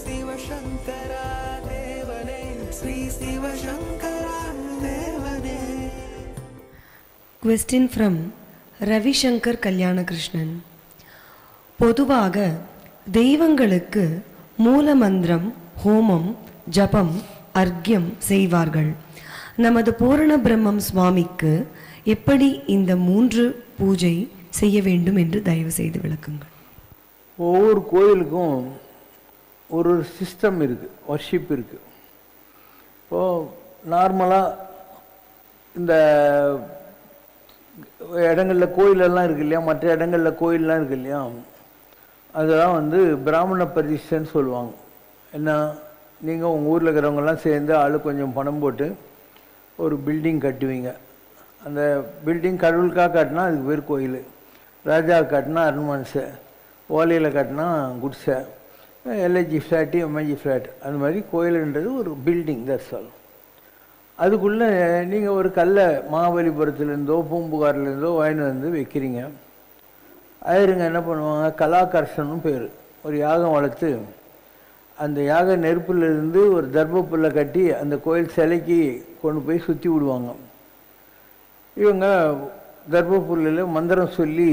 சிவசங்கரா தேவனே ஸ்ரீ சிவசங்கரா தேவனே. Question from Ravishankar கல்யாணகிருஷ்ணன். பொதுவாக தெய்வங்களுக்கு மூலமந்திரம், ஹோமம், ஜபம், அர்க்யம் செய்வார்கள். நமது பூரண பிரம்மம் சுவாமிக்கு எப்படி இந்த 3 பூஜை செய்ய வேண்டும் என்று தயவு செய்து விளக்குங்கள். ஒவ்வொரு கோயிலுக்கும் ஒரு சிஸ்டம் இருக்குது, வர்ஷிப் இருக்குது. இப்போது நார்மலாக இந்த இடங்களில் கோயிலெல்லாம் இருக்கு இல்லையா, மற்ற இடங்களில் கோயிலெலாம் இருக்கு இல்லையா, அதெல்லாம் வந்து பிராமண பிரதிஷ்டைன்னு சொல்லுவாங்க. என்ன, நீங்கள் உங்கள் ஊரில் இருக்கிறவங்கெல்லாம் சேர்ந்து ஆளு கொஞ்சம் பணம் போட்டு ஒரு பில்டிங் கட்டுவீங்க. அந்த பில்டிங் கடவுளுக்காக காட்டினா அதுக்கு பேர் கோயில், ராஜா காட்டினா அரண்மனை, ஓலையில் காட்டினா குட்ஸை, எல்ஐஜி ஃப்ளாட்டு, எம்ஐஜி ஃப்ளாட், அந்த மாதிரி கோயிலுன்றது ஒரு பில்டிங், தட்ஸ் ஆல். அதுக்குள்ளே நீங்கள் ஒரு கல்லை மகாபலிபுரத்துலேருந்தோ பூம்புகார்லேருந்தோ வாங்கிட்டு வந்து வைக்கிறீங்க. ஆயிருங்க என்ன பண்ணுவாங்க, கலாகர்ஷனும் பேர், ஒரு யாகம் வளர்த்து அந்த யாக நெருப்புலேருந்து ஒரு தர்மப்புல்லை கட்டி அந்த கோயில் சிலைக்கு கொண்டு போய் சுற்றி விடுவாங்க. இவங்க தர்மப்புல்லில் மந்திரம் சொல்லி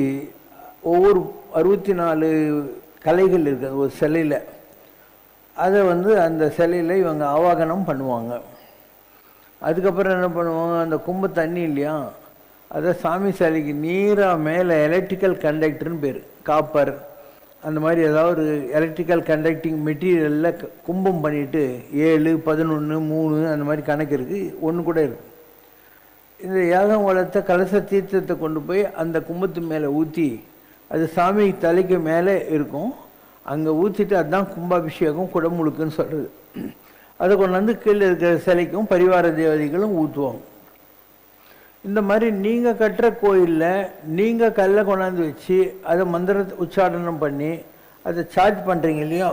ஒவ்வொரு 64 கலைகள் இருக்குது ஒரு சிலையில், அதை வந்து அந்த சிலையில் இவங்க ஆவாகனம் பண்ணுவாங்க. அதுக்கப்புறம் என்ன பண்ணுவாங்க, அந்த கும்ப தண்ணி இல்லையா, அதை சாமி சிலைக்கு நீராக மேலே எலக்ட்ரிக்கல் கண்டக்டர்னு பேர், காப்பர் அந்த மாதிரி ஏதாவது ஒரு எலக்ட்ரிக்கல் கண்டக்டிங் மெட்டீரியலில் கும்பம் பண்ணிவிட்டு 7, 11, 3 அந்த மாதிரி கணக்கு இருக்குது, ஒன்று கூட இருக்குது. இந்த யாகம் வளர்த்த கலச தீர்த்தத்தை கொண்டு போய் அந்த கும்பத்து மேலே ஊற்றி, அது சாமி தலைக்கு மேலே இருக்கும், அங்கே ஊற்றிட்டு அதுதான் கும்பாபிஷேகம் குடமுழுக்குன்னு சொல்கிறது. அதை கொண்டாந்து கீழே இருக்கிற சிலைக்கும் பரிவார தேவதைகளும் ஊற்றுவாங்க. இந்த மாதிரி நீங்கள் கட்டுற கோயிலில் நீங்கள் கல்லை கொண்டாந்து வச்சு அதை மந்திர உச்சாரணம் பண்ணி அதை சார்ஜ் பண்ணுறீங்க இல்லையா,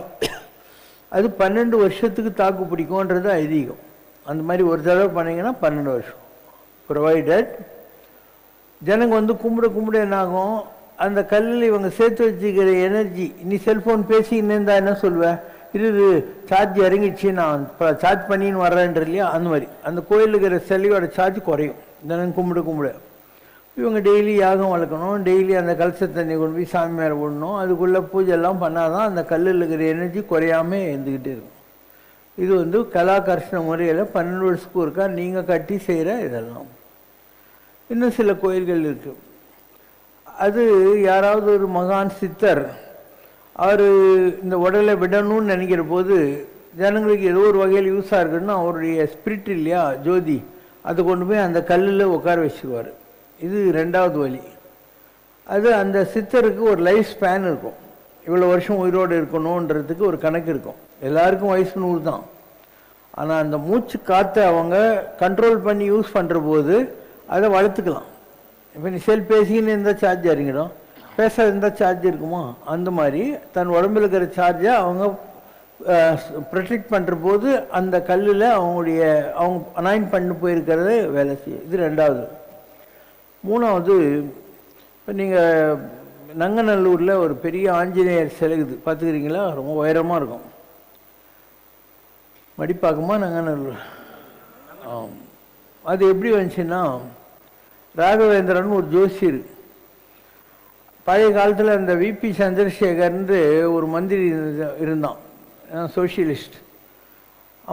அது 12 வருஷத்துக்கு தாக்கு பிடிக்கும்ன்றது ஐதீகம். அந்த மாதிரி ஒரு தடவை பண்ணிங்கன்னா 12 வருஷம். ப்ரொவைடட் ஜனங்க வந்து கும்பிட என்னாகும், அந்த கல்லில் இவங்க சேர்த்து வச்சுக்கிற எனர்ஜி, நீ செல்ஃபோன் பேசிக்கின்னு இருந்தால் என்ன சொல்வேன், இது சார்ஜ் இறங்கிடுச்சு நான் சார்ஜ் பண்ணின்னு வர்றேன்ற இல்லையா, அந்த மாதிரி அந்த கோயிலுக்கு இருக்கிற சிலையோட சார்ஜ் குறையும். தினம் கும்பிட இவங்க டெய்லி யாகம் வளர்க்கணும், டெய்லி அந்த கலச தண்ணி கொண்டு போய் சாமி மேலே விடணும், அதுக்குள்ளே பூஜைலாம் பண்ணாதான் அந்த கல்லில் இருக்கிற எனர்ஜி குறையாமல் இருந்துக்கிட்டே இருக்கும். இது வந்து கலாகர்ஷண முறையில் 12 வருஷத்துக்கு ஒருக்கா நீங்கள் கட்டி செய்கிற இதெல்லாம். இன்னும் சில கோயில்கள் இருக்குது, அது யாராவது ஒரு மகான் சித்தர் அவர் இந்த உடலை விடணும்னு நினைக்கிற போது ஜனங்களுக்கு ஏதோ ஒரு வகையில் யூஸாக இருக்குன்னா அவருடைய ஸ்பிரிட் இல்லையா, ஜோதி, அதை கொண்டு போய் அந்த கல்லில் உட்கார வச்சுருவார். இது 2வது வழி. அது அந்த சித்தருக்கு ஒரு லைஃப் ஸ்பேன் இருக்கும், இவ்வளோ வருஷம் உயிரோடு இருக்கணுன்றதுக்கு ஒரு கணக்கு இருக்கும். எல்லாருக்கும் வயசு 100 தான். ஆனால் அந்த மூச்சு காற்றை அவங்க கண்ட்ரோல் பண்ணி யூஸ் பண்ணுற போது அதை வளர்த்துக்கலாம். இப்போ நீ பேசிக்கின்னு இருந்தால் சார்ஜ் இறங்கிடும், பேசாத இருந்தால் சார்ஜ் இருக்குமா, அந்த மாதிரி தன் உடம்புல இருக்கிற சார்ஜை அவங்க ப்ரொடெக்ட் பண்ணுற போது அந்த கல்லில் அவங்க அனாயின் பண்ணி போயிருக்கிறது வேலை செய்யும். இது 2வது. 3வது, இப்போ நீங்கள் நங்கநல்லூரில் ஒரு பெரிய ஆஞ்சநேயர் சிலைக்குது பார்த்துக்கிறீங்களா, ரொம்ப உயரமாக இருக்கும். மடிப்பாக்கமா நங்கநல்லூர், அது எப்படி வந்துச்சுன்னா ராகவேந்திரன் ஒரு ஜோசியர், பழைய காலத்தில் அந்த விபி சந்திரசேகர்ன்று ஒரு மந்திரி இருந்தான், சோஷியலிஸ்ட்.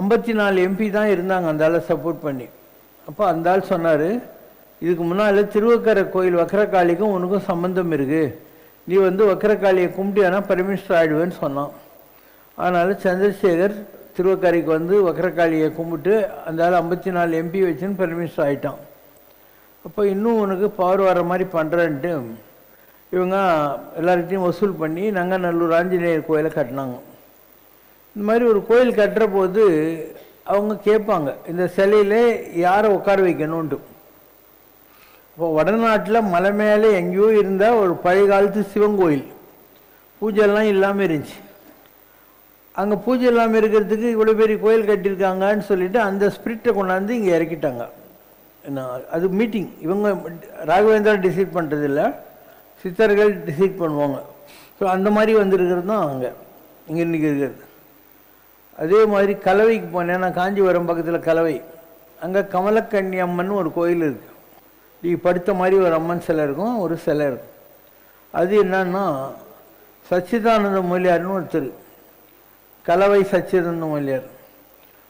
54 MP தான் இருந்தாங்க அந்த ஆளை சப்போர்ட் பண்ணி. அப்போ அந்த ஆள் சொன்னார், இதுக்கு முன்னால் திருவக்கரை கோயில் வக்கரகாளிக்கும் உனக்கும் சம்மந்தம் இருக்குது, நீ வந்து வக்கரகாளியை கும்பிட்டியானா பிரைம் மினிஸ்டர் ஆகிடுவேன்னு சொன்னான். அதனால் சந்திரசேகர் திருவக்கரைக்கு வந்து வக்கரகாளியை கும்பிட்டு அந்த ஆள் 54 MP வச்சுன்னு பிரைம் மினிஸ்டர் ஆகிட்டான். அப்போ இன்னும் உனக்கு பவர் வர மாதிரி பண்ணுறேன்ட்டு இவங்க எல்லார்கிட்டையும் வசூல் பண்ணி நங்கநல்லூர் ஆஞ்சநேயர் கோயிலை கட்டினாங்க. இந்த மாதிரி ஒரு கோயில் கட்டுற போது அவங்க கேட்பாங்க, இந்த சிலையில் யாரை உட்கார வைக்கணுன்ட்டு. இப்போ வடநாட்டில் மலை மேலே எங்கேயோ இருந்தால் ஒரு பழைய காலத்து சிவன் கோயில், பூஜைலாம் இல்லாமல் இருந்துச்சு. அங்கே பூஜை இல்லாமல் இருக்கிறதுக்கு இவ்வளோ பெரிய கோயில் கட்டியிருக்காங்கன்னு சொல்லிட்டு அந்த ஸ்பிரிட்டை கொண்டாந்து இங்கே இறக்கிட்டாங்க. என்ன அது மீட்டிங், இவங்க ராகவேந்திரா டிசைட் பண்ணுறதில்ல, சித்தர்கள் டிசைட் பண்ணுவாங்க. ஸோ அந்த மாதிரி வந்துருக்கிறது தான் இங்கே இன்றைக்கி இருக்கிறது. அதே மாதிரி கலவைக்கு போனேன், நான் காஞ்சிபுரம் பக்கத்தில் கலவை, அங்கே கமலக்கண்ணி அம்மன் ஒரு கோயில் இருக்குது. நீ படுத்த மாதிரி ஒரு அம்மன் சிலை இருக்கும், ஒரு சிலை இருக்கும். அது என்னன்னா சச்சிதானந்த மூலியார்னு ஒருத்தர், கலவை சச்சிதானந்த மூலியார்.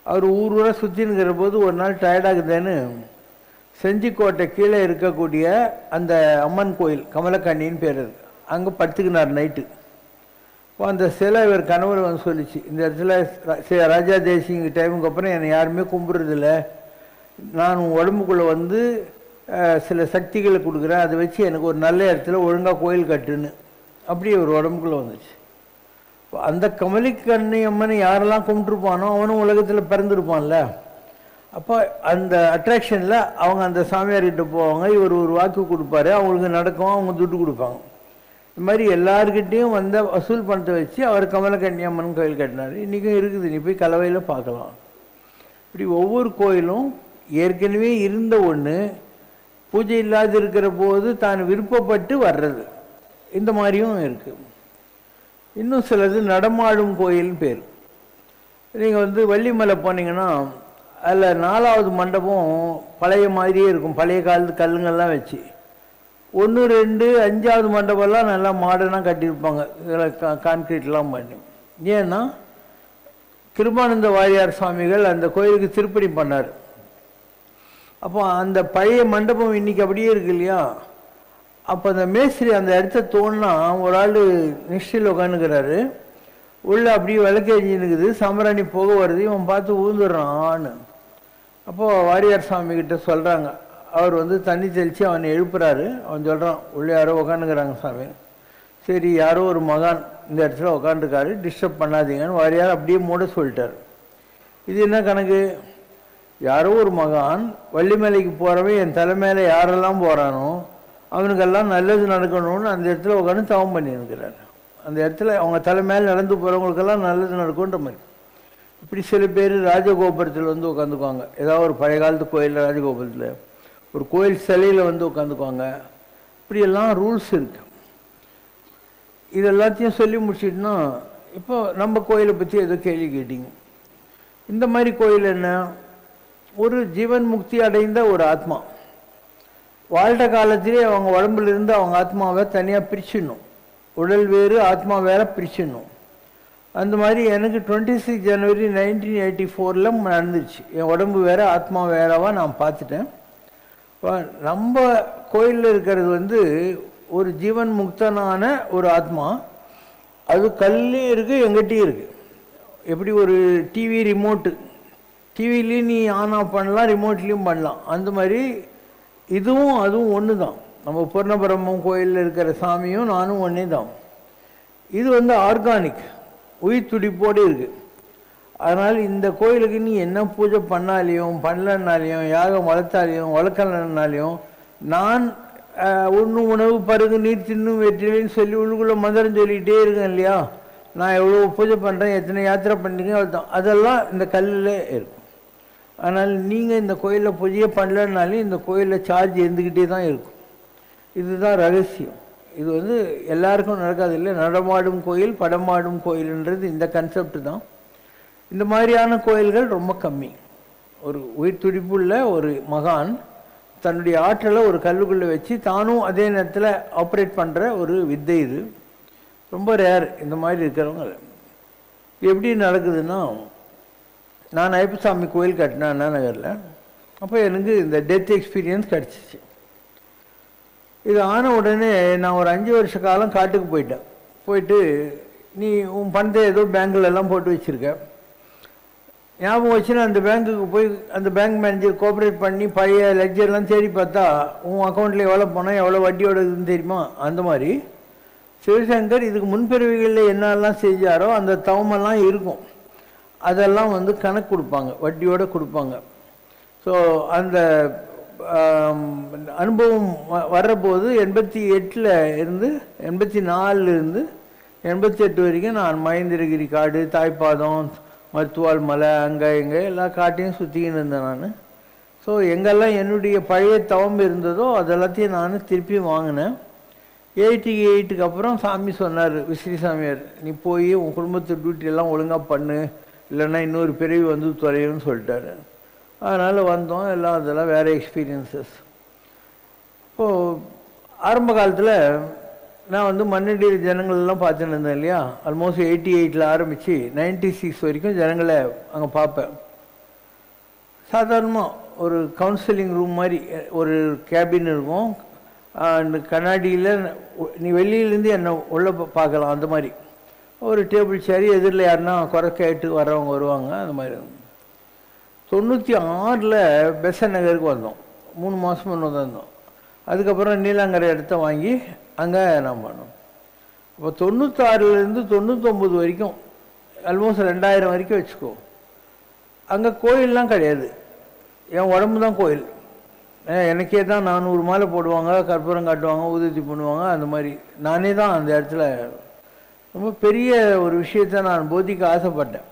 அவர் ஊர் ஊராக சுற்றினுக்கிற போது ஒரு நாள் டயர்டாகுதுன்னு செஞ்சிக்கோட்டை கீழே இருக்கக்கூடிய அந்த அம்மன் கோயில், கமலக்கண்ணின்னு பேர், அது அங்கே படுத்துக்கினார் நைட்டு. இப்போ அந்த சிலை இவர் கணவர் வந்து சொல்லிச்சு, இந்த இடத்துல ராஜா தேசிங் டைமுக்கு அப்புறம் என்னை யாருமே கும்பிட்றதில்ல, நான் உடம்புக்குள்ளே வந்து சில சக்திகளை கொடுக்குறேன், அதை வச்சு எனக்கு ஒரு நல்ல இடத்துல ஒழுங்காக கோயில் கட்டுன்னு அப்படி ஒரு உடம்புக்குள்ளே வந்துச்சு. அந்த கமலிக்கண்ணி அம்மனை யாரெல்லாம் கும்பிட்டுருப்பானோ அவனும் உலகத்தில் பிறந்திருப்பான்ல. அப்போ அந்த அட்ராக்ஷனில் அவங்க அந்த சாமியார்கிட்ட போவாங்க, இவர் ஒரு வாக்கு கொடுப்பாரு, அவங்களுக்கு நடக்கும், அவங்க துட்டு கொடுப்பாங்க. இது மாதிரி எல்லாருக்கிட்டேயும் வந்த வசூல் பணத்தை வச்சு அவர் கமலக்கண்ணி அம்மன் கோயில் கட்டினார். இன்றைக்கும் இருக்குது, நீ போய் கலவையில் பார்க்கலாம். இப்படி ஒவ்வொரு கோயிலும் ஏற்கனவே இருந்த ஒன்று பூஜை இல்லாது இருக்கிற போது தான் விருப்பப்பட்டு வர்றது, இந்த மாதிரியும் இருக்குது. இன்னும் சிலது நடமாடும் கோயில்னு பேர். நீங்கள் வந்து வள்ளிமலை போனீங்கன்னா அதில் 4வது மண்டபம் பழைய மாதிரியே இருக்கும், பழைய காலத்து கல்லுங்கள்லாம் வச்சு. 1, 2, 5வது மண்டபம்லாம் நல்லா மாடர்னாக கட்டியிருப்பாங்க, இதில் கான்கிரீட்லாம் பண்ணி. ஏன்னா கிருபானந்த வாரியார் சுவாமிகள் அந்த கோயிலுக்கு திருப்பணி பண்ணார். அப்போ அந்த பழைய மண்டபம் இன்றைக்கி அப்படியே இருக்கு இல்லையா. அப்போ அந்த மேஸ்திரி அந்த இடத்த தோணுனா ஒரு ஆள் நிஷ்டையில் உட்காந்துக்கிறாரு, உள்ளே அப்படியே விளக்கு எரிஞ்சுனுக்குது, சமராணி போக வருது, இவன் பார்த்து ஊந்துடுறான்னு. அப்போது வாரியார் சுவாமிகிட்ட சொல்கிறாங்க, அவர் வந்து தண்ணி தெளித்து அவனை எழுப்புறாரு. அவன் சொல்கிறான், உள்ளே யாரோ உட்காந்துக்கிறாங்க சாமி. சரி, யாரோ ஒரு மகான் இந்த இடத்துல உட்காந்துருக்காரு, டிஸ்டர்ப் பண்ணாதீங்கன்னு வாரியார் அப்படியே மூட சொல்லிட்டார். இது என்ன கணக்கு? யாரோ ஒரு மகான் வள்ளிமலைக்கு போகிறவன் என் தலை மேலே யாரெல்லாம் போகிறானோ அவனுக்கெல்லாம் நல்லது நடக்கணும்னு அந்த இடத்துல உட்காந்து தவம் பண்ணியிருக்கிறார். அந்த இடத்துல அவங்க தலை மேலே நடந்து போகிறவங்களுக்கெல்லாம் நல்லது நடக்கும்ன்ற மாதிரி. இப்படி சில பேர் ராஜகோபுரத்தில் வந்து உட்காந்துக்குவாங்க, ஏதாவது ஒரு பழைய காலத்து கோயிலில் ராஜகோபுரத்தில் ஒரு கோயில் சிலையில் வந்து உட்காந்துக்குவாங்க. இப்படியெல்லாம் ரூல்ஸ் இருக்கு. இது எல்லாத்தையும் சொல்லி முடிச்சிட்டுனா இப்போ நம்ம கோயிலை பற்றி ஏதோ கேள்வி கேட்டிங்க. இந்த மாதிரி கோயில் என்ன, ஒரு ஜீவன் முக்தி அடைந்த ஒரு ஆத்மா வாழ்கிற காலத்திலே அவங்க உடம்புலேருந்து அவங்க ஆத்மாவை தனியாக பிரிச்சிடணும், உடல் வேறு ஆத்மா வேற பிரிச்சிடணும். அந்த மாதிரி எனக்கு 26 ஜனவரி 1984 நடந்துச்சு. என் உடம்பு வேற ஆத்மா வேறவா நான் பார்த்துட்டேன். நம்ம கோயிலில் இருக்கிறது வந்து ஒரு ஜீவன் முக்தனான ஒரு ஆத்மா, அது கல்லையும் இருக்குது எங்கிட்டையும் இருக்குது. எப்படி ஒரு டிவி ரிமோட்டு, டிவிலையும் நீ ஆன் ஆஃப் பண்ணலாம், ரிமோட்லேயும் பண்ணலாம். அந்த மாதிரி இதுவும் அதுவும் ஒன்று தான். நம்ம பூர்ணபிரம்மம் கோயிலில் இருக்கிற சாமியும் நானும் ஒன்றே தான். இது வந்து ஆர்கானிக், உயிர் துடிப்போடு இருக்குது. அதனால் இந்த கோயிலுக்கு நீ என்ன பூஜை பண்ணாலையும் பண்ணலன்னாலையும் யாகம் வளர்த்தாலையும் வளர்க்கலனாலையும் நான் ஒன்று உணவு பருகு நீர் தின்னும் வெற்றிலைன்னு சொல்லி உள்ளுக்குள்ளே மந்திரம் சொல்லிகிட்டே இருக்கேன் இல்லையா. நான் எவ்வளோ பூஜை பண்ணுறேன், எத்தனை யாத்திரை பண்ணிருக்கேன், அதுதான் அதெல்லாம் இந்த கல்லில் இருக்கும். அதனால் நீங்கள் இந்த கோயிலில் பூஜையே பண்ணலனாலும் இந்த கோயிலில் சார்ஜ் இருந்துக்கிட்டே தான் இருக்கும். இதுதான் ரகசியம். இது வந்து எல்லாருக்கும் நடக்காது இல்லை. நடமாடும் கோயில் படமாடும் கோயில்ன்றது இந்த கன்செப்ட் தான். இந்த மாதிரியான கோயில்கள் ரொம்ப கம்மி. ஒரு உயிர் துடிப்புள்ள ஒரு மகான் தன்னுடைய ஆற்றலை ஒரு கல்லுக்குள்ளே வச்சு தானும் அதே நேரத்தில் ஆப்ரேட் பண்ணுற ஒரு வித்தை. இது ரொம்ப ரேர் இந்த மாதிரி இருக்கிறவங்க. எப்படி நடக்குதுன்னா, நான் ஐயப்பசாமி கோயில் கட்டினேன் அண்ணா நகரில். அப்போ எனக்கு இந்த டெத் எக்ஸ்பீரியன்ஸ் கிடச்சிச்சு. இது ஆன உடனே நான் ஒரு 5 வருஷ காலம் காட்டுக்கு போயிட்டேன். போயிட்டு நீ உன் பணத்தை ஏதோ பேங்க்லெல்லாம் போட்டு வச்சுருக்க, ஞாபகம் வச்சுன்னா அந்த பேங்க்குக்கு போய் அந்த பேங்க் மேனேஜர் கோஆப்ரேட் பண்ணி பழைய லெட்ஜர்லாம் தேடி பார்த்தா உன் அக்கௌண்ட்டில் எவ்வளோ பணம் எவ்வளோ வட்டியோட இதுன்னு தெரியுமா. அந்த மாதிரி சிவசங்கர் இதுக்கு முன்பிறவிகளில் என்னெல்லாம் செஞ்சாரோ அந்த தவமெல்லாம் இருக்கும். அதெல்லாம் வந்து கணக்கு கொடுப்பாங்க, வட்டியோடு கொடுப்பாங்க. ஸோ அந்த அனுபவம் வர்றபோது 88 இருந்து 84 இருந்து 88 வரைக்கும் நான் மகேந்திரகிரி காடு, தாய்ப்பாதம், மருத்துவால் மலை, அங்கே இங்கே எல்லா காட்டையும் சுற்றிக்கின்னு இருந்தேன் நான். ஸோ எங்கெல்லாம் என்னுடைய பழைய தவம் இருந்ததோ அதெல்லாத்தையும் நான் திருப்பி வாங்கினேன். 88க்கு அப்புறம் சாமி சொன்னார், விஸ்ரீ சாமியார், நீ போய் உன் குடும்பத்து டியூட்டியெல்லாம் ஒழுங்காக பண்ணு, இல்லைன்னா இன்னொரு பிறவி வந்து தொலையும்னு சொல்லிட்டாரு. அதனால் வந்தோம், எல்லாம் அதெல்லாம் வேறு எக்ஸ்பீரியன்சஸ். இப்போது ஆரம்ப காலத்தில் நான் வந்து மண்ணடி ஜனங்களெல்லாம் பார்த்துன்னு இருந்தேன் இல்லையா. ஆல்மோஸ்ட் 88 ஆரம்பித்து 96 வரைக்கும் ஜனங்களை அங்கே பார்ப்பேன். சாதாரணமாக ஒரு கவுன்சிலிங் ரூம் மாதிரி ஒரு கேபின் இருக்கும். அந்த கண்ணாடியில் நீ வெளியிலேருந்து என்னை உள்ளே பார்க்கலாம். அந்த மாதிரி ஒரு டேபிள் சேர், எதிரில் யாருன்னா குறை கேட்டு வரவங்க வருவாங்க. அந்த மாதிரி 96 பெசன் நகருக்கு வந்தோம். 3 மாதம் முன்னே தான் இருந்தோம். அதுக்கப்புறம் நீலாங்கரை இடத்த வாங்கி அங்கே நான் பண்ணோம். இப்போ 96லேருந்து 99 வரைக்கும் ஆல்மோஸ்ட் 2000 வரைக்கும் வச்சுக்கோ. அங்கே கோயிலெலாம் கிடையாது, என் உடம்பு தான் கோயில். எனக்கே தான் 400 மாலை போடுவாங்க, கற்பூரம் காட்டுவாங்க, ஊதுத்தி பண்ணுவாங்க. அந்த மாதிரி நானே தான் அந்த இடத்துல ரொம்ப பெரிய ஒரு விஷயத்தை நான் போதிக்க ஆசைப்பட்டேன்.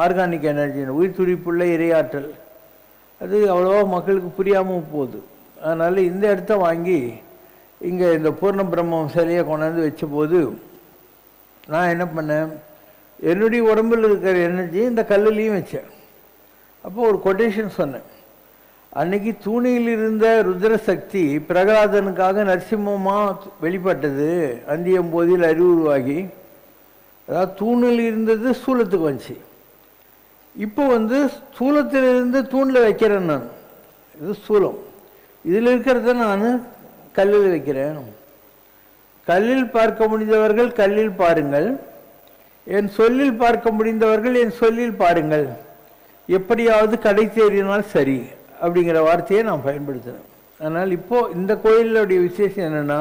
ஆர்கானிக் எனர்ஜி, உயிர் துடிப்புள்ள இறையாற்றல். அது அவ்வளோவா மக்களுக்கு புரியாமல் போகுது. அதனால் இந்த இடத்த வாங்கி இங்கே இந்த பூர்ண பிரம்மம் சிலையை கொண்டாந்து வச்ச போது நான் என்ன பண்ணேன், என்னுடைய உடம்பில் இருக்கிற எனர்ஜி இந்த கல்லுலேயும் வச்சேன். அப்போ ஒரு கொட்டேஷன் சொன்னேன். அன்னைக்கு தூணியில் இருந்த ருத்ர சக்தி பிரகலாதனுக்காக நரசிம்மமாக வெளிப்பட்டது. அந்தியம்போதில் அறிவுருவாகி, அதாவது தூணில் இருந்தது ஸ்தூலத்துக்கு வந்துச்சு. இப்போ வந்து ஸ்தூலத்திலிருந்து தூணில் வைக்கிறேன் நான். இது ஸ்தூலம். இதில் இருக்கிறத நான் கல்லில் வைக்கிறேன். கல்லில் பார்க்க முடிந்தவர்கள் கல்லில் பாருங்கள், என் சொல்லில் பார்க்க முடிந்தவர்கள் என் சொல்லில் பாருங்கள், எப்படியாவது கடை தேறினால் சரி அப்படிங்கிற வார்த்தையை நான் பயன்படுத்தினேன். அதனால் இப்போது இந்த கோயிலுடைய விசேஷம் என்னென்னா,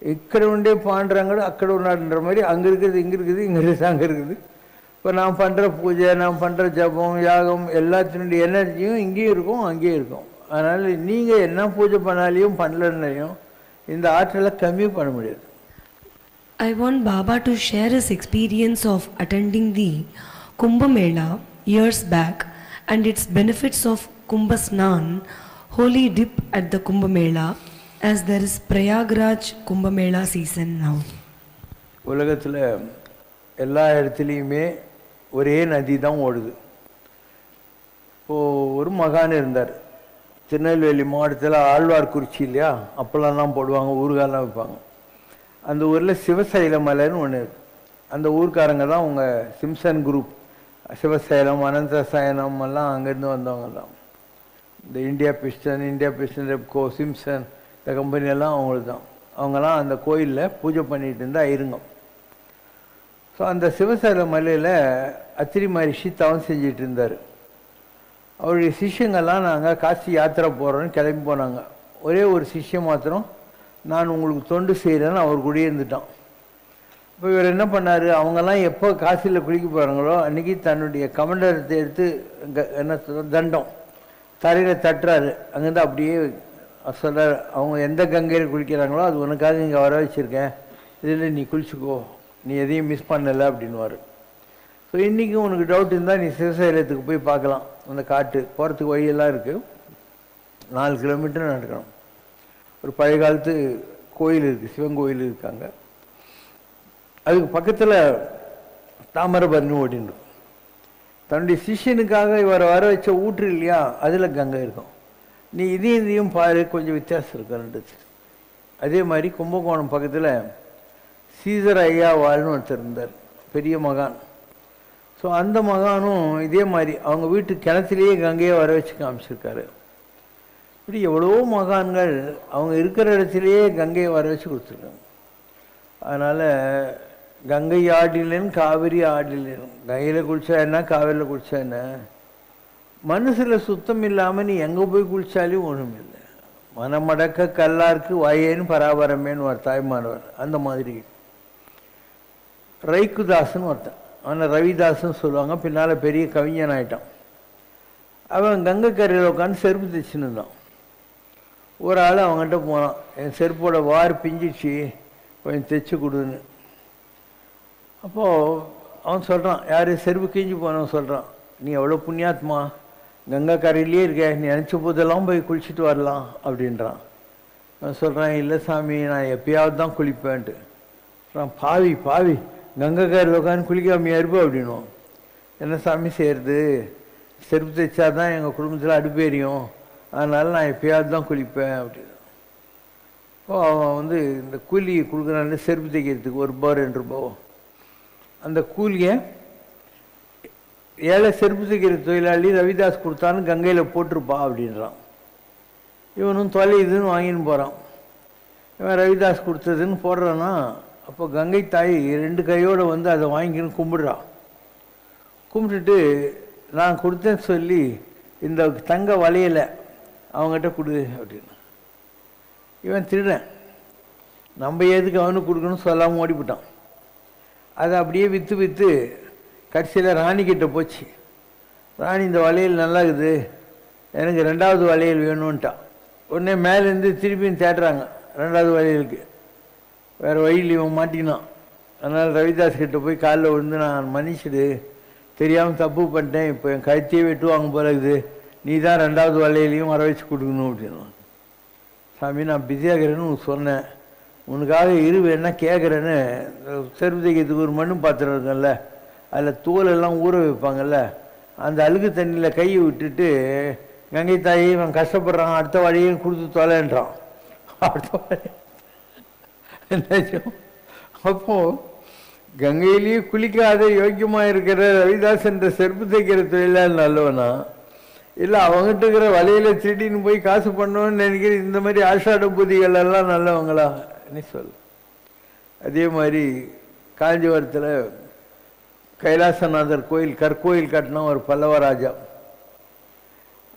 ఇక్కడ ఉండే పాండురంగడు అక్కడ ఉన్నాడుன்ற மாதிரி அங்கே இருக்குது, இங்கே இருக்குது, இங்கே இருக்குது, அங்கே இருக்குது. இப்போ நான் பண்ணுற பூஜை, நான் பண்ணுற ஜபம், யாகம் எல்லாத்தினுடைய எனர்ஜியும் இங்கேயும் இருக்கும், அங்கேயும் இருக்கும். அதனால் நீங்கள் என்ன பூஜை பண்ணாலையும் பண்ணலன்னையும் இந்த ஆற்றலை கம்மி பண்ண முடியாது. I want Baba to share his experience of attending the Kumbh Mela years back and its benefits of Kumbh Snan, holy dip at the Kumbh Mela, as there is Prayagraj Kumbh Mela season now. உலகத்தில் எல்லா இடத்துலையுமே ஒரே நதி தான் ஓடுது. இப்போது ஒரு மகான் இருந்தார் திருநெல்வேலி மாவட்டத்தில், ஆழ்வார்குறிச்சி இல்லையா, அப்பெல்லாம் தான் போடுவாங்க, ஊறுகாலாம் வைப்பாங்க. அந்த ஊரில் சிவசைல மலைன்னு ஒன்று இருக்குது. அந்த ஊர்க்காரங்க தான் உங்கள் சிம்சன் குரூப், சிவசைலம், அனந்த சயனம் எல்லாம் அங்கேருந்து வந்தவங்க தான். இந்த இந்தியா பிஸ்டன், ரெப்கோ, சிம்சன், இந்த கம்பெனியெல்லாம் அவங்களுக்கு தான். அவங்கெல்லாம் அந்த கோயிலில் பூஜை பண்ணிகிட்டு இருந்தால் இருங்க. ஸோ அந்த சிவசைல மலையில் அத்திரி மகரிஷி தவம் செஞ்சிட்டு இருந்தார். அவருடைய சிஷ்யங்கள்லாம் நாங்கள் காசி யாத்திரை போகிறோன்னு கிளம்பி போனாங்க. ஒரே ஒரு சிஷ்யம் மாத்திரம் நான் உங்களுக்கு தொண்டு செய்கிறேன்னு அவர் கூடயே இருந்துட்டான். இப்போ இவர் என்ன பண்ணார், அவங்கெல்லாம் எப்போ காசியில் குளிக்க போகிறாங்களோ அன்றைக்கி தன்னுடைய கமண்டலத்தை எடுத்து என்ன தண்டம் தரையில் தட்டுறாரு. அங்கேருந்து அப்படியே சொல்கிறார், அவங்க எந்த கங்கையில் குளிக்கிறாங்களோ அது உனக்காக இங்கே வர வச்சுருக்கேன், இதில் நீ குளிச்சுக்கோ, நீ எதையும் மிஸ் பண்ணலை அப்படின்வார். ஸோ இன்றைக்கும் உனக்கு டவுட் இருந்தால் நீ சிவசைலத்துக்கு போய் பார்க்கலாம். அந்த காட்டு போகிறதுக்கு வழியெல்லாம் இருக்குது, 4 கிலோமீட்டர் நடக்கணும். ஒரு பழைய காலத்து கோயில் இருக்குது, சிவன் கோயில் இருக்காங்க. அதுக்கு பக்கத்தில் தாமிரபரணி ஓடின்னு தன்னுடைய சிஷ்யனுக்காக இவரை வர வச்ச ஊற்று இல்லையா, அதில் கங்கை இருக்கும். நீ இதையும் பாரு, கொஞ்சம் வித்தியாசம் இருக்குன்றது. அதே மாதிரி கும்பகோணம் பக்கத்தில் சீசர் ஐயா வாழ்னு ஒருத்தர் இருந்தார், பெரிய மகான். ஸோ அந்த மகானும் இதே மாதிரி அவங்க வீட்டு கிணத்துலேயே கங்கையை வர வச்சு காமிச்சிருக்காரு. இப்படி எவ்வளோ மகான்கள் அவங்க இருக்கிற இடத்துலையே கங்கையை வர வச்சு கொடுத்துருக்காங்க. அதனால் கங்கை ஆடிலேன்னு காவிரி ஆடிலேன்னு, கங்கையில் குளிச்சா என்ன, காவிரியில் குளிச்சா என்ன, மனசில் சுத்தம் இல்லாமல் நீ எங்கே போய் குளித்தாலும் ஒன்றும் இல்லை. மனமடக்க கல்லாருக்கு வாயேன்னு பராபரமேன்னு ஒரு தாய்மானவர். அந்த மாதிரி ரைக்குதாசன் ஒருத்தன், அவனை ரவிதாசன் சொல்லுவாங்க, பின்னால் பெரிய கவிஞன் ஆகிட்டான். அவன் கங்கை கரையில் உட்காந்து செருப்பு தைச்சுன்னு இருந்தான். ஒரு ஆள் அவங்ககிட்ட போனான், என் செருப்போட வார் பிஞ்சிச்சு, கொஞ்சம் தைச்சு கொடுன்னு. அப்போது அவன் சொல்கிறான், யார் செருப்பு கிஞ்சி போனவன் சொல்கிறான், நீ எவ்வளோ புண்ணியாத்மா, கங்கை கரையிலே இருக்க, நீ நினச்ச போதெல்லாம் போய் குளிச்சுட்டு வரலாம் அப்படின்றான். நான் சொல்கிறேன், இல்லை சாமி, நான் எப்பயாவது தான் குளிப்பேன்ட்டு. பாவி கங்கை கரையில் உட்காந்து குளிக்காமையா இருப்போம் அப்படின்னுவோம். என்ன சாமி செய்கிறது, செருப்பு தைச்சா தான் எங்கள் குடும்பத்தில் அடுப்பேறியும், அதனால் நான் எப்பயாவது தான் குளிப்பேன் அப்படின்னு. அவன் வந்து இந்த கூலி கொடுக்குறான்னு செருப்பு தைக்கிறதுக்கு ₹1 ₹2. அந்த கூலியை ஏழை செருப்பு தைக்கிற தொழிலாளி ரவிதாஸ் கொடுத்தான்னு கங்கையில் போட்டிருப்பா அப்படின்றான். இவனும் தொலையுதுன்னு வாங்கின்னு போகிறான். இவன் ரவிதாஸ் கொடுத்ததுன்னு போடுறான்னா, அப்போ கங்கை தாய் 2 கையோடு வந்து அதை வாங்கின்னு கும்பிடுறான். கும்பிட்டுட்டு நான் கொடுத்தேன்னு சொல்லி இந்த தங்க வளையலை அவங்ககிட்ட கொடு அப்படின்னு. இவன் திருடன், நம்ம எதுக்கு அவனுக்கு கொடுக்கணும்னு சொல்லாமல் ஓடிவிட்டான். அதை அப்படியே விற்று கடைசியில் ராணிக்கிட்ட போச்சு. ராணி இந்த வளையல் நல்லா இருக்குது, எனக்கு 2வது வளையல் வேணும்ன்ட்டான். உடனே மேலேருந்து திருப்பியும் தேடுறாங்க 2வது வளையலுக்கு. வேறு வழியில் இவன் மாட்டினான். அதனால் ரவிதாஸ் கிட்ட போய் காலில் விழுந்து, நான் மன்னிச்சிடு, தெரியாமல் தப்பு பண்ணிட்டேன், இப்போ என் கழுத்தையே வெட்டுவாங்க போல இருக்குது, நீ தான் 2வது வளையலையும் வர வச்சு கொடுக்கணும் அப்படின்னு. சாமி, நான் பிஸியாகிறேன்னு உனக்கு சொன்னேன், உனக்காக இரு வேணா கேட்குறேன்னு. செருப்பு தைக்கிறதுக்கு ஒரு மண்ணு பாத்திரம் இருக்குல்ல, அதில் தோலெல்லாம் ஊற வைப்பாங்கல்ல, அந்த அழுக்கு தண்ணியில் கையை விட்டுட்டு கங்கை தாயை இவன் கஷ்டப்படுறான், அடுத்த வழியையும் கொடுத்து தொலைன்றான். அடுத்த வழி அப்போது கங்கையிலேயே குளிக்காத யோக்கியமாக இருக்கிற ரவிதாஸ் என்ற செருப்பு தைக்கிற தொழிலாளி நல்லவனா, இல்லை அவங்ககிட்ட இருக்கிற வலையில திருடின்னு போய் காசு பண்ணணும்னு நினைக்கிற இந்த மாதிரி ஆஷாட புதிகள் எல்லாம் நல்லவங்களா நீ சொல். அதே மாதிரி காஞ்சிபுரத்தில் கைலாசநாதர் கோயில் கற்கோயில் கட்டினா ஒரு பல்லவ ராஜா.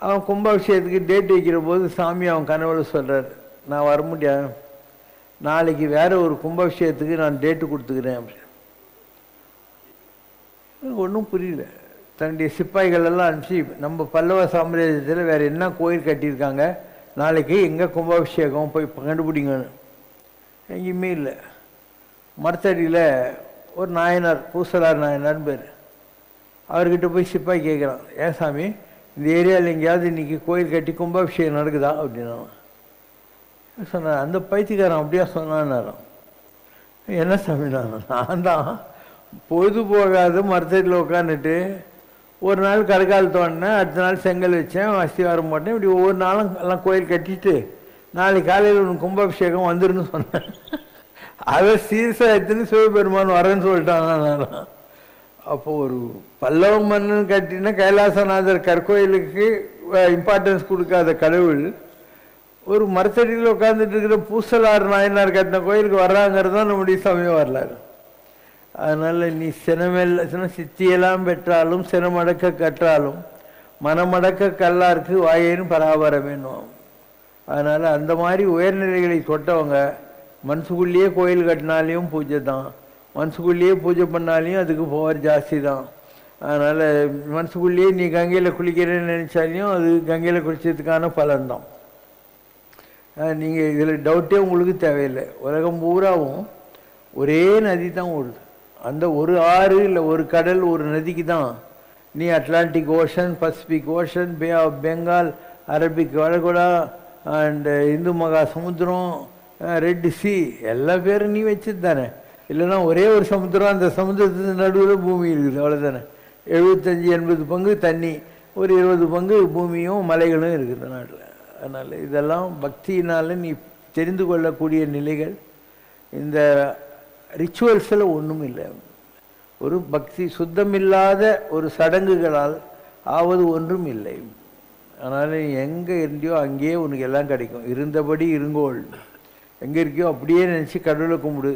அவன் கும்பாபிஷேகத்துக்கு டேட் வைக்கிற போது சாமி அவன் கனவுல சொல்கிறார், நான் வர முடியாது, நாளைக்கு வேற ஒரு கும்பாபிஷேகத்துக்கு நான் டேட்டு கொடுத்துக்கிறேன் அப்படின்னு. ஒன்றும் புரியல. தன்னுடைய சிப்பாய்கள் எல்லாம் அனுப்பிச்சு, நம்ம பல்லவ சாம்ராஜ்யத்தில் வேறு என்ன கோயில் கட்டியிருக்காங்க, நாளைக்கு எங்கே கும்பாபிஷேகம் போய் கண்டுபிடிங்கன்னு. எங்கேயுமே இல்லை. மரத்தடியில் ஒரு நாயனார், பூசலார் நாயனார்னு பேர், அவர்கிட்ட போய் சிப்பாய் கேட்குறான், ஏன் சாமி இந்த ஏரியாவில் எங்கேயாவது இன்றைக்கி கோயில் கட்டி கும்பாபிஷேகம் நடக்குதா அப்படின்னா. சொன்னார், அந்த பைத்தியக்காரன் அப்படியா சொன்னான்னாராம். என்ன சாமி, நான் தான் பொழுது போகாத மரத்தடியில் உட்காந்துட்டு ஒரு நாள் கரைக்கால் தோண்டினேன், அடுத்த நாள் செங்கல் வச்சேன், அஸ்திவாரம் போட்டேன், இப்படி ஒவ்வொரு நாளும் எல்லாம் கோயில் கட்டிட்டு நாளைக்கு காலையில் ஒன்று கும்பாபிஷேகம் வந்துருன்னு சொன்னேன். அதை சீரியஸாக எடுத்துன்னு சிவபெருமான் வரேன்னு சொல்லிட்டான். அப்போ ஒரு பல்லவ மன்னன் கட்டினா கைலாசநாதர் கற்கோயிலுக்கு இம்பார்ட்டன்ஸ் கொடுக்காத கடவுள் ஒரு மரத்தடியில் உட்காந்துட்டு இருக்கிற பூசலார் நாயனார் கட்டின கோயிலுக்கு வர்றாங்கிறது தான் நம்முடைய சமயம் வரலாறு. அதனால் நீ சித்தியெல்லாம் பெற்றாலும் சினமடக்க கற்றாலும் மனமடக்க கல்லாருக்கு வாயேன்னு பராபரம் வேணும். அதனால் அந்த மாதிரி உயர்நிலைகளை தொட்டவங்க மனசுக்குள்ளேயே கோயில் கட்டினாலையும் பூஜை தான், மனசுக்குள்ளேயே பூஜை பண்ணாலையும் அதுக்கு பவர் ஜாஸ்தி தான். அதனால் மனசுக்குள்ளேயே நீ கங்கையில் குளிக்கிறேன்னு நினச்சாலையும் அது கங்கையில் குளிச்சதுக்கான பலன்தான். நீங்கள் இதில் டவுட்டே உங்களுக்கு தேவையில்லை. உலகம் பூராவும் ஒரே நதி தான் ஓடுது. அந்த ஒரு ஆறு இல்லை ஒரு கடல் ஒரு நதிக்கு தான் நீ Atlantic Ocean, Pacific Ocean, Bay of Bengal, Arabic வளைகுடா அண்டு இந்து மகா சமுத்திரம், ரெட் சி, எல்லா பேரும் நீ வச்சது தானே. இல்லைன்னா ஒரே ஒரு சமுத்திரம், அந்த சமுத்திரத்துக்கு நடுவில் பூமி இருக்குது, அவ்வளோதானே. 75-80 பங்கு தண்ணி, ஒரு 20 பங்கு பூமியும் மலைகளும் இருக்குது நாட்டில். அதனால் இதெல்லாம் பக்தியினால் நீ தெரிந்து கொள்ளக்கூடிய நிலைகள். இந்த ரிச்சுவல்ஸில் ஒன்றும் இல்லை. ஒரு பக்தி சுத்தமில்லாத ஒரு சடங்குகளால் ஆவது ஒன்றும் இல்லை. அதனால் நீ எங்கே இருந்தியோ அங்கேயே உனக்கு எல்லாம் கிடைக்கும். இருந்தபடி இருங்கோள், எங்கே இருக்கியோ அப்படியே நினச்சி கடவுளை கும்பிடு.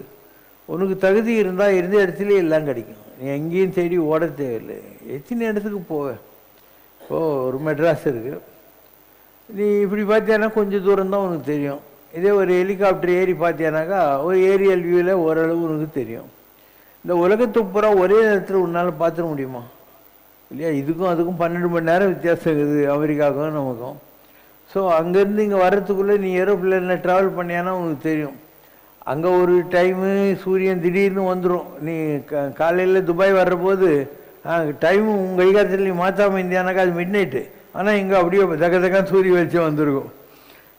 உனக்கு தகுதி இருந்தால் இருந்த இடத்துலையே எல்லாம் கிடைக்கும். நீ எங்கேயும் தேடி ஓட தேவையில்லை. எத்தனை இடத்துக்கு போவேன். இப்போது ஒரு மெட்ராஸ் இருக்குது, நீ இப்படி பார்த்தியானா கொஞ்சம் தூரம்தான் உனக்கு தெரியும். இதே ஒரு ஹெலிகாப்டர் ஏறி பார்த்தியானாக்கா ஒரு ஏரியல் வியூவில் ஓரளவு உனக்கு தெரியும். இந்த உலகத்தை பூரா ஒரே நேரத்தில் உன்னால் பார்த்துட முடியுமா? இல்லையா? இதுக்கும் அதுக்கும் 12 மணி நேரம் வித்தியாசம் இருக்குது, அமெரிக்காவுக்கும் நமக்கும். ஸோ அங்கேருந்து இங்கே வர்றதுக்குள்ளே நீ ஏரோப்ளேனில் ட்ராவல் பண்ணியானா உனக்கு தெரியும். அங்கே ஒரு டைமு சூரியன் திடீர்னு வந்துடும். நீ காலையில் துபாய் வர்றபோது டைமு உங்கள் கைகாலத்தில் நீ மாற்றாமல் இந்தியானாக்கா அது மிட் நைட்டு. ஆனால் இங்கே அப்படியே தகதக்கான சூரிய வெளிச்சம் வந்துருக்கும்.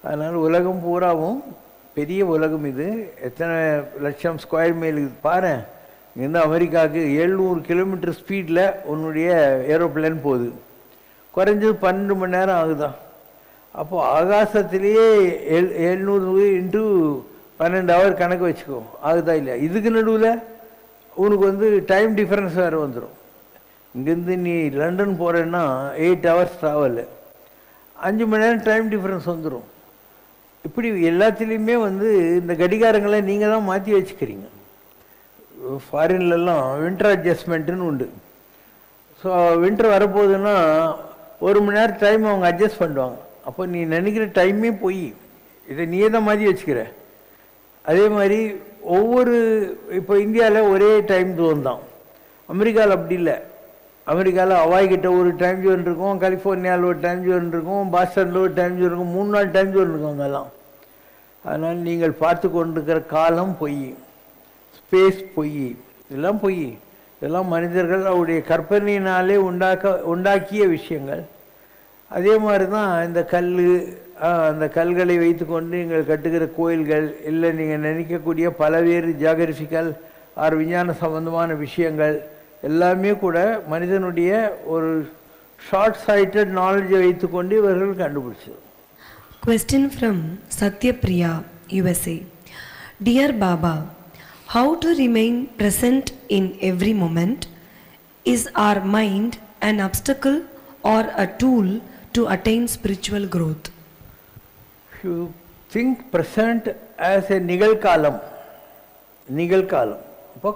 அதனால் உலகம் பூராவும் பெரிய உலகம் இது. எத்தனை லட்சம் ஸ்கொயர் மைல் இது பாரு. இங்கேருந்து அமெரிக்காவுக்கு 700 கிலோமீட்டர் ஸ்பீடில் உன்னுடைய ஏரோப்ளேன் போகுது. குறைஞ்சது 12 மணி நேரம் ஆகுதான். அப்போது ஆகாசத்திலேயே 700 இன்ட்டு 12 ஹவர் கணக்கு வச்சுக்கோ, ஆகுதா இல்லையா? இதுக்கு நடுவில் உனக்கு வந்து டைம் டிஃப்ரென்ஸ் வேறு வந்துடும். இங்கேருந்து நீ லண்டன் போகிறேன்னா 8 ஹவர்ஸ் ட்ராவலு, 5 மணி நேரம் டைம் டிஃப்ரென்ஸ் வந்துடும். இப்படி எல்லாத்துலேயுமே வந்து இந்த கடிகாரங்களை நீங்கள் தான் மாற்றி வச்சுக்கிறீங்க. ஃபாரின்லலாம் வின்டர் அட்ஜஸ்ட்மெண்ட்டுன்னு உண்டு. ஸோ வின்டர் வரப்போகுதுன்னா 1 மணி நேரம் டைம் அவங்க அட்ஜஸ்ட் பண்ணுவாங்க. அப்போ நீ நினைக்கிற டைமே போய் இதை நீயே தான் மாற்றி வச்சுக்கிற. அதே மாதிரி ஒவ்வொரு இப்போ இந்தியாவில் ஒரே டைம் ஜோன் தான், அமெரிக்காவில் அப்படி இல்லை. அமெரிக்காவில் ஹவாய்கிட்ட ஒரு டைம் ஜோன் இருக்கும், கலிஃபோர்னியாவில் ஒரு டைம் ஜோன் இருக்கும், பாஸ்டனில் ஒரு டைம் ஜோன் இருக்கும், 3-4 டைம் ஜோன் இருக்கும் அங்கெல்லாம். அதனால் நீங்கள் பார்த்து கொண்டிருக்கிற காலம் பொய், ஸ்பேஸ் பொய், இதெல்லாம் பொய். இதெல்லாம் மனிதர்கள் அவருடைய கற்பனையினாலே உண்டாக்கிய விஷயங்கள். அதே மாதிரி தான் இந்த அந்த கல்களை வைத்துக்கொண்டு நீங்கள் கட்டுகிற கோயில்கள், இல்லை நீங்கள் நினைக்கக்கூடிய பலவேறு ஜியாகிரபிக்கல் ஆர் விஞ்ஞான சம்பந்தமான விஷயங்கள் எல்லாமே கூட மனிதனுடைய ஒரு ஷார்ட் சைட்டட் நாலேஜை வைத்துக்கொண்டு இவர்கள் கண்டுபிடிச்சது. Question from Satyapriya, USA. Dear Baba, how to remain present in every moment? Is our mind an obstacle or a tool to attain spiritual growth? If you think present as a நிகழ்காலம், இப்போ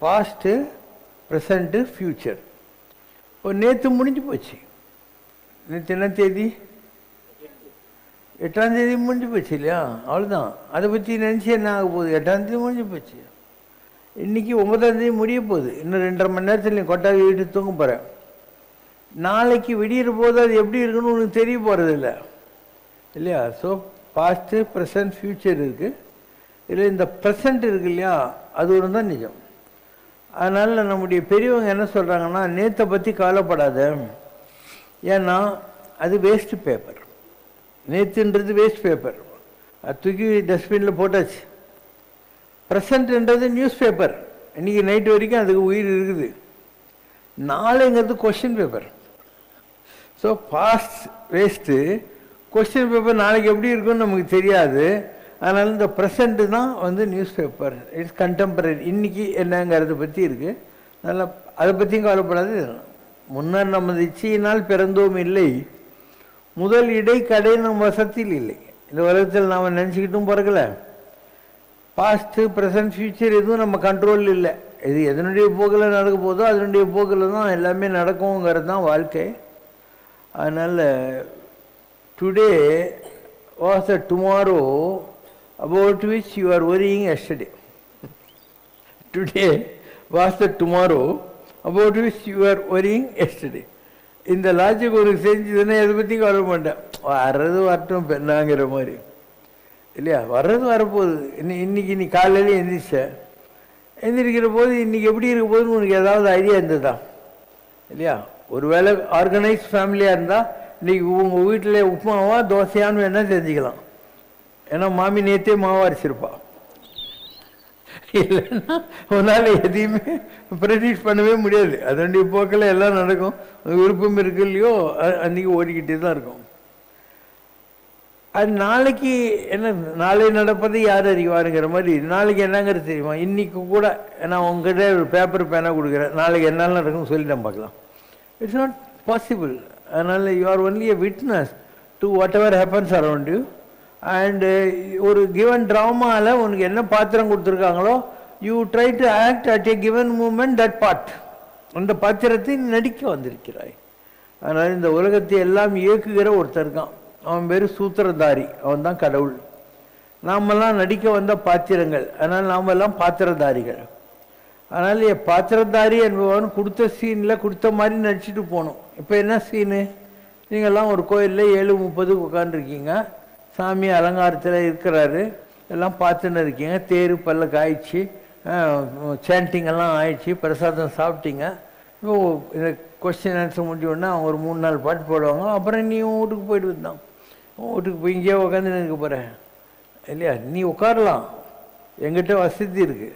passed, present, future. இப்போ நேற்று முடிஞ்சு போச்சு. நேற்று என்ன தேதி? 8ஆம் தேதி முடிஞ்சு போச்சு இல்லையா? அவ்வளோதான். அதை பற்றி நினச்சி என்ன ஆக போகுது? 8ஆம் தேதி முடிஞ்சு போச்சு. இன்றைக்கி 9ஆம் தேதி முடிய போகுது. இன்னும் 2.5 மணி நேரத்தில் நீ கொட்டாவி வீட்டு தூங்க போகிறேன். நாளைக்கு விடியிற போது அது எப்படி இருக்குன்னு உனக்கு தெரிய போகிறது இல்லை இல்லையா? ஸோ பாஸ்ட்டு, ப்ரெசன்ட், ஃப்யூச்சர் இருக்குது. இதில் இந்த ப்ரெசண்ட் இருக்கு இல்லையா, அது ஒன்று தான் நிஜம். அதனால் நம்முடைய பெரியவங்க என்ன சொல்கிறாங்கன்னா, நேற்றை பற்றி கவலைப்படாத, ஏன்னா அது வேஸ்ட்டு பேப்பர். நேற்றுன்றது வேஸ்ட் பேப்பர், அது தூக்கி டஸ்ட்பினில் போட்டாச்சு. ப்ரெசண்ட்ன்றது நியூஸ் பேப்பர், இன்றைக்கி நைட்டு வரைக்கும் அதுக்கு உயிர் இருக்குது. நாளைங்கிறது question paper. So past waste, question paper நாளைக்கு எப்படி இருக்குன்னு நமக்கு தெரியாது. அதனால் இந்த ப்ரெசண்ட்டு தான் வந்து நியூஸ் பேப்பர். இட்ஸ் கண்டெம்பரரி, இன்றைக்கி என்னங்கிறத பற்றி இருக்குது. அதனால் அதை பற்றியும் கவலைப்படாது. முன்னர் நமது இச்சையினால் பிறந்தோம் இல்லை, முதல் இடை கடை நம் வசத்தில் இல்லை. இந்த உலகத்தில் நாம் நினச்சிக்கிட்டும் பிறக்கல. பாஸ்ட்டு, ப்ரெசன்ட், ஃப்யூச்சர் எதுவும் நம்ம கண்ட்ரோல் இல்லை. இது எதனுடைய போக்கில் நடக்க போதோ அதனுடைய போக்கில் தான் எல்லாமே நடக்குங்கிறது தான் வாழ்க்கை. அதனால் today was a tomorrow about which you are worrying yesterday. Today was the tomorrow about which you are worrying yesterday. இந்த லாஜிக் ஒரு செஞ்சதுன்னா எதை பற்றி கவலை மாட்டேன். வர்றது வரட்டும் பெண்ணாங்கிற மாதிரி இல்லையா? வர்றது வரப்போகுது. இன்னைக்கு நீ காலையில் எந்திரிக்கிற போது இன்றைக்கி எப்படி இருக்க போகுதுன்னு உனக்கு ஏதாவது ஐடியா இருந்ததா இல்லையா? ஒரு வேளை ஆர்கனைஸ் ஃபேமிலியாக இருந்தால் இன்றைக்கி உங்கள் வீட்டில் உப்புமாவா தோசையான்னு வேணால் தெரிஞ்சுக்கலாம். ஏன்னா மாமி நேற்றே மாவு அரைச்சிருப்பா. இல்லைன்னா உன்னால் எதையுமே ப்ரெடிக்ட் பண்ணவே முடியாது. அதனுடைய போக்கில் எல்லாம் நடக்கும். விருப்பம் இருக்கு இல்லையோ அன்றைக்கி ஓடிக்கிட்டே தான் இருக்கும். அது நாளைக்கு என்ன, நாளை நடப்பதை யார் அறிவாருங்கிற மாதிரி நாளைக்கு என்னங்கிறது தெரியுமா? இன்றைக்கி கூட நான் உங்ககிட்ட ஒரு பேப்பர் பேனா கொடுக்குறேன், நாளைக்கு என்னால் நடக்கும்னு சொல்லி நான் பார்க்கலாம். It's not possible. அதனால் you are only a witness to whatever happens around you. And ஒரு கிவன் ட்ராமாவில் உனக்கு என்ன பாத்திரம் கொடுத்துருக்காங்களோ, you try to act at a given moment that part. அந்த பாத்திரத்தை நடிக்க வந்திருக்கிறாய். அதனால் இந்த உலகத்தை எல்லாம் இயக்குகிற ஒருத்தர் இருக்கான், அவன் பேர் சூத்திரதாரி, அவன் தான் கடவுள். நாமெல்லாம் நடிக்க வந்த பாத்திரங்கள், அதனால் நாம் எல்லாம் பாத்திரதாரிகள். அதனால் பாத்திரதாரி என்பவன் கொடுத்த சீனில் கொடுத்த மாதிரி நடிச்சுட்டு போகணும். இப்போ என்ன சீனு? நீங்கள்லாம் ஒரு கோயிலில் 7:30 உட்காந்துருக்கீங்க, சாமி அலங்காரத்தில் இருக்கிறாரு, எல்லாம் பார்த்துன்னு இருக்கீங்க. தேர் பல்லக்கு ஆயிடுச்சு, சேண்டிங்கெல்லாம் ஆயிடுச்சு, பிரசாதம் சாப்பிட்டீங்க. இப்போ இந்த கொஸ்டின் ஆன்சர் முடிஞ்சோடனே அவங்க ஒரு 3-4 பாட்டு போடுவாங்க. அப்புறம் நீ உன் வீட்டுக்கு போயிட்டு வந்தான். உன் வீட்டுக்கு போய் இங்கேயே உட்காந்து நிற்க போகிறேன் இல்லையா? நீ உட்காரலாம், எங்கிட்ட வசதி இருக்குது.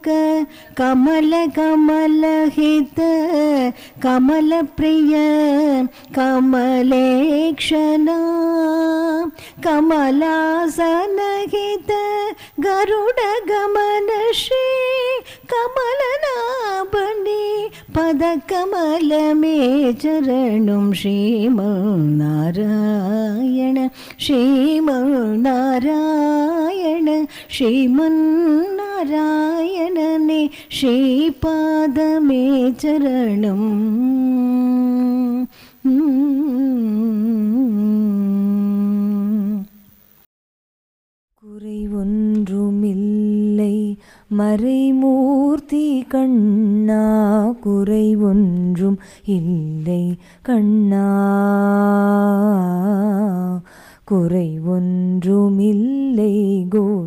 मुख कमल कमलहित कमलप्रिय कमलेक्षणा कमलासनहित गरुडगमन श्री कमलनाभनि पदकमलमे चरणं श्रीमन्नारायण श्रीमन्नारायण श्रीमन्नारायणने श्रीपादमे चरणं குறை ஒன்றுமில்லை மறைமூர்த்தி கண்ணா குறை ஒன்றும் இல்லை கண்ணா குறை ஒன்றுமில்லை கோவிந்தா